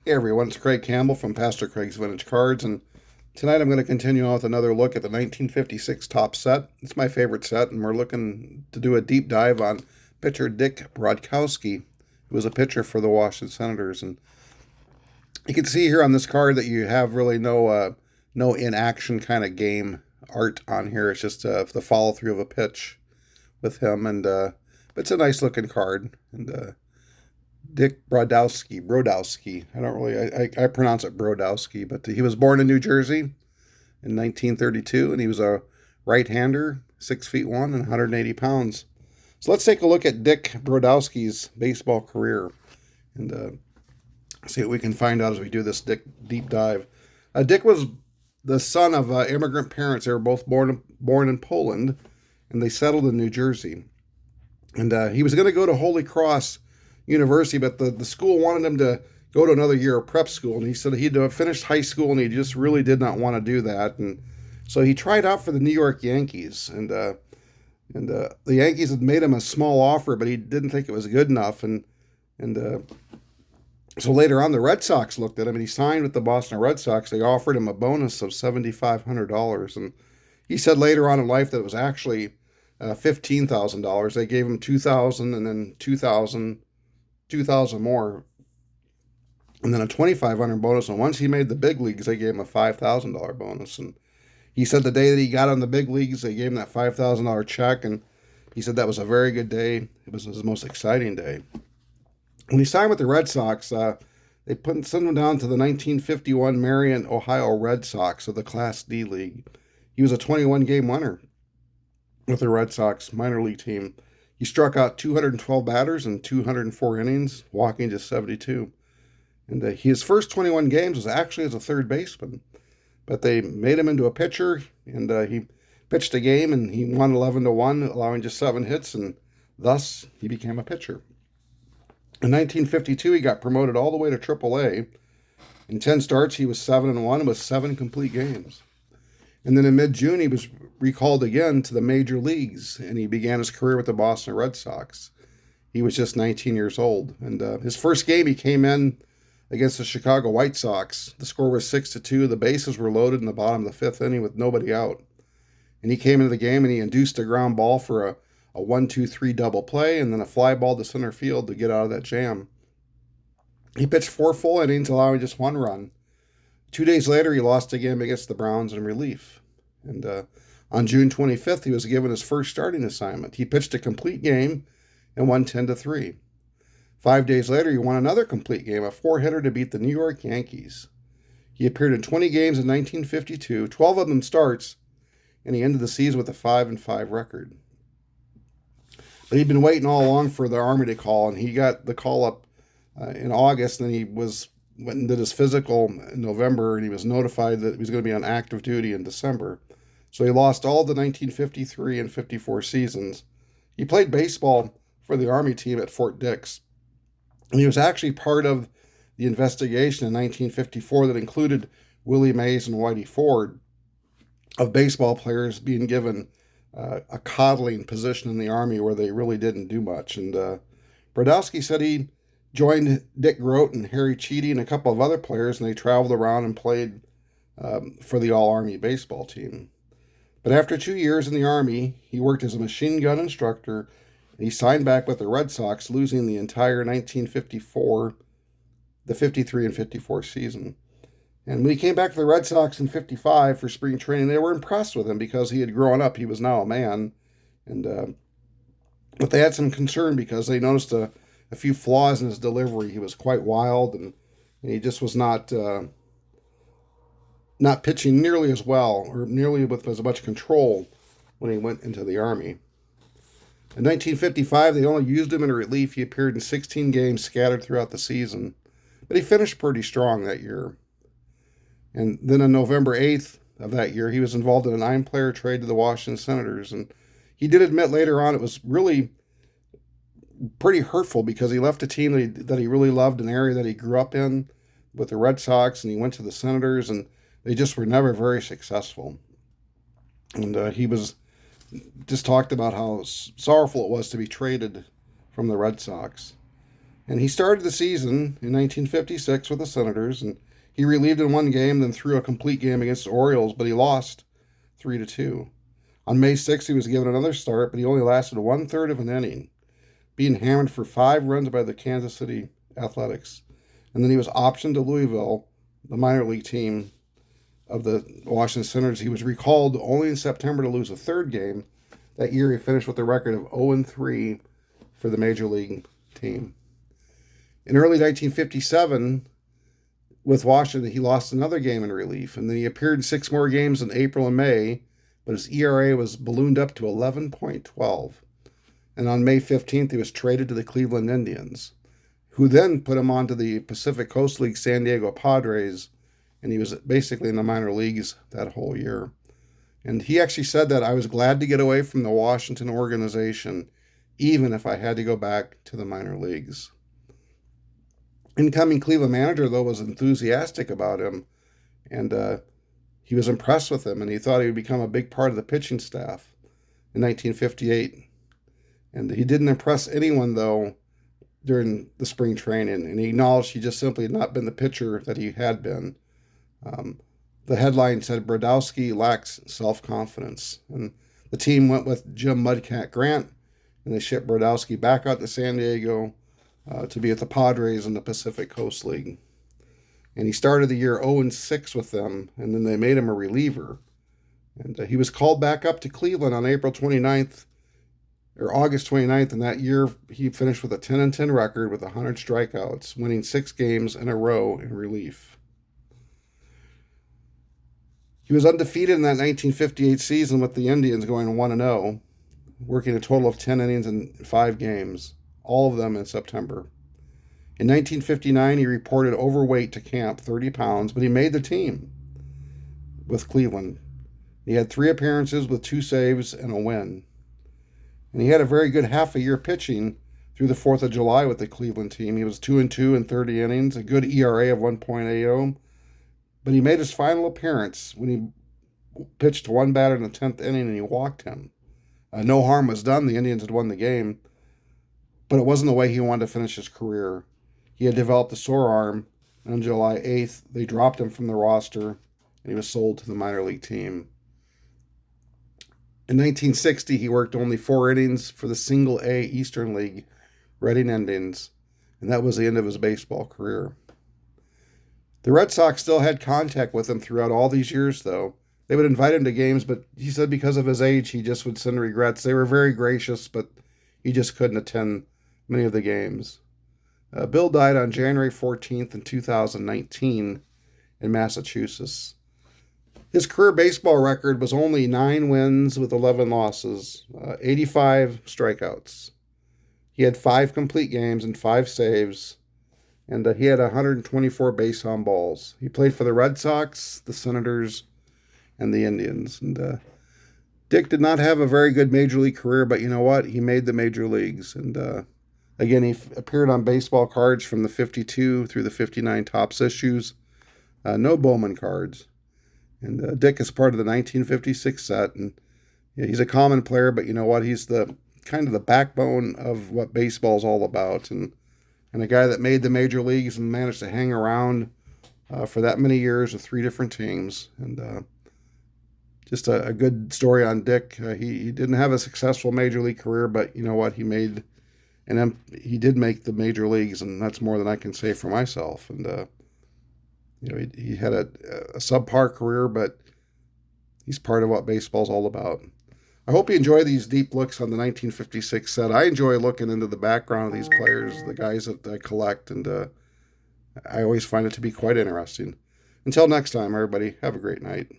Hey everyone, it's Craig Campbell from Pastor Craig's Vintage Cards, and tonight I'm going to continue on with another look at the 1956 Top Set. It's my favorite set, and we're looking to do a deep dive on pitcher Dick Bodowski, who was a pitcher for the Washington Senators. And you can see here on this card that you have really no in-action kind of game art on here. It's just the follow-through of a pitch with him, and it's a nice looking card. And Dick Brodowski. I don't really, I pronounce it Brodowski, but he was born in New Jersey in 1932, and he was a right-hander, 6 feet 1 and 180 pounds. So let's take a look at Dick Brodowski's baseball career and see what we can find out as we do this deep dive. Dick was the son of immigrant parents. They were both born in Poland, and they settled in New Jersey. And he was going to go to Holy Cross University, but the school wanted him to go to another year of prep school, and he said he'd finished high school and he just really did not want to do that, and so he tried out for the New York Yankees, and the Yankees had made him a small offer, but he didn't think it was good enough, and so later on the Red Sox looked at him and he signed with the Boston Red Sox. They offered him a bonus of $7,500, and he said later on in life that it was actually $15,000. They gave him $2,000 and then $2,000 more, and then a $2,500 bonus. And once he made the big leagues, they gave him a $5,000 bonus. And he said the day that he got on the big leagues, they gave him that $5,000 check, and he said that was a very good day. It was his most exciting day. When he signed with the Red Sox, they sent him down to the 1951 Marion, Ohio Red Sox of the Class D League. He was a 21-game winner with the Red Sox minor league team. He struck out 212 batters in 204 innings, walking just 72. And his first 21 games was actually as a third baseman, but they made him into a pitcher, and he pitched a game, and he won 11-1, allowing just 7 hits, and thus he became a pitcher. In 1952, he got promoted all the way to AAA. In 10 starts, he was 7-1 with 7 complete games. And then in mid-June, he was recalled again to the major leagues, and he began his career with the Boston Red Sox. He was just 19 years old. And his first game, he came in against the Chicago White Sox. The score was 6-2. The bases were loaded in the bottom of the 5th inning with nobody out. And he came into the game, and he induced a ground ball for a 1-2-3 double play, and then a fly ball to center field to get out of that jam. He pitched 4 full innings, allowing just 1 run. 2 days later, he lost a game against the Browns in relief. And on June 25th, he was given his first starting assignment. He pitched a complete game and won 10-3. 5 days later, he won another complete game, a 4-hitter to beat the New York Yankees. He appeared in 20 games in 1952, 12 of them starts, and he ended the season with a 5-5 record. But he'd been waiting all along for the Army to call, and he got the call up in August, and then he went and did his physical in November, and he was notified that he was going to be on active duty in December. So he lost all the 1953 and 54 seasons. He played baseball for the Army team at Fort Dix, and he was actually part of the investigation in 1954 that included Willie Mays and Whitey Ford of baseball players being given a coddling position in the Army where they really didn't do much. And Brodowski said he joined Dick Grote and Harry Cheedy and a couple of other players, and they traveled around and played for the All-Army baseball team. But after 2 years in the Army, he worked as a machine gun instructor, and he signed back with the Red Sox, losing the entire 1954, the 53 and 54 season. And when he came back to the Red Sox in 55 for spring training, they were impressed with him because he had grown up. He was now a man. And but they had some concern because they noticed a few flaws in his delivery. He was quite wild, and he just was not pitching nearly as well or nearly with as much control when he went into the Army. In 1955, they only used him in relief. He appeared in 16 games scattered throughout the season, but he finished pretty strong that year. And then on November 8th of that year, he was involved in a 9-player trade to the Washington Senators. And he did admit later on it was really pretty hurtful because he left a team that he really loved, an area that he grew up in with the Red Sox, and he went to the Senators, and they just were never very successful. And he was just talked about how sorrowful it was to be traded from the Red Sox. And he started the season in 1956 with the Senators, and he relieved in one game, then threw a complete game against the Orioles, but he lost 3-2. On May 6th, he was given another start, but he only lasted 1/3 of an inning, being hammered for 5 runs by the Kansas City Athletics. And then he was optioned to Louisville, the minor league team of the Washington Senators. He was recalled only in September to lose a third game. That year, he finished with a record of 0-3 for the major league team. In early 1957, with Washington, he lost another game in relief, and then he appeared in 6 more games in April and May, but his ERA was ballooned up to 11.12. And on May 15th, he was traded to the Cleveland Indians, who then put him onto the Pacific Coast League San Diego Padres, and he was basically in the minor leagues that whole year. And he actually said that, "I was glad to get away from the Washington organization, even if I had to go back to the minor leagues." Incoming Cleveland manager, though, was enthusiastic about him, and he was impressed with him, and he thought he would become a big part of the pitching staff in 1958. And he didn't impress anyone, though, during the spring training, and he acknowledged he just simply had not been the pitcher that he had been. The headline said, "Bodowski lacks self-confidence." And the team went with Jim Mudcat Grant, and they shipped Bodowski back out to San Diego to be at the Padres in the Pacific Coast League. And he started the year 0-6 with them, and then they made him a reliever. And he was called back up to Cleveland on April 29th, or August 29th, and that year he finished with a 10-10 record with 100 strikeouts, winning 6 games in a row in relief. He was undefeated in that 1958 season with the Indians, going 1-0, working a total of 10 innings in 5 games, all of them in September. In 1959, he reported overweight to camp, 30 pounds, but he made the team with Cleveland. He had 3 appearances with 2 saves and a win. And he had a very good half a year pitching through the 4th of July with the Cleveland team. He was 2-2 in 30 innings, a good ERA of 1.80. But he made his final appearance when he pitched to one batter in the 10th inning and he walked him. No harm was done. The Indians had won the game, but it wasn't the way he wanted to finish his career. He had developed a sore arm, and on July 8th, they dropped him from the roster, and he was sold to the minor league team. In 1960, he worked only 4 innings for the Single-A Eastern League Reading Indians, and that was the end of his baseball career. The Red Sox still had contact with him throughout all these years, though. They would invite him to games, but he said because of his age, he just would send regrets. They were very gracious, but he just couldn't attend many of the games. Bill died on January 14th in 2019 in Massachusetts. His career baseball record was only 9 wins with 11 losses, 85 strikeouts. He had 5 complete games and 5 saves, and he had 124 base on balls. He played for the Red Sox, the Senators, and the Indians. And Dick did not have a very good major league career, but you know what? He made the major leagues. And again, he appeared on baseball cards from the 52 through the 59 Topps issues. No Bowman cards. And Dick is part of the 1956 set. And yeah, he's a common player, but you know what? He's the kind of the backbone of what baseball's all about. And a guy that made the major leagues and managed to hang around for that many years with 3 different teams. And just a good story on Dick. He didn't have a successful major league career, but you know what? He did make the major leagues, and that's more than I can say for myself. And he had a subpar career, but he's part of what baseball's all about. I hope you enjoy these deep looks on the 1956 set. I enjoy looking into the background of these players, the guys that I collect, and I always find it to be quite interesting. Until next time, everybody, have a great night.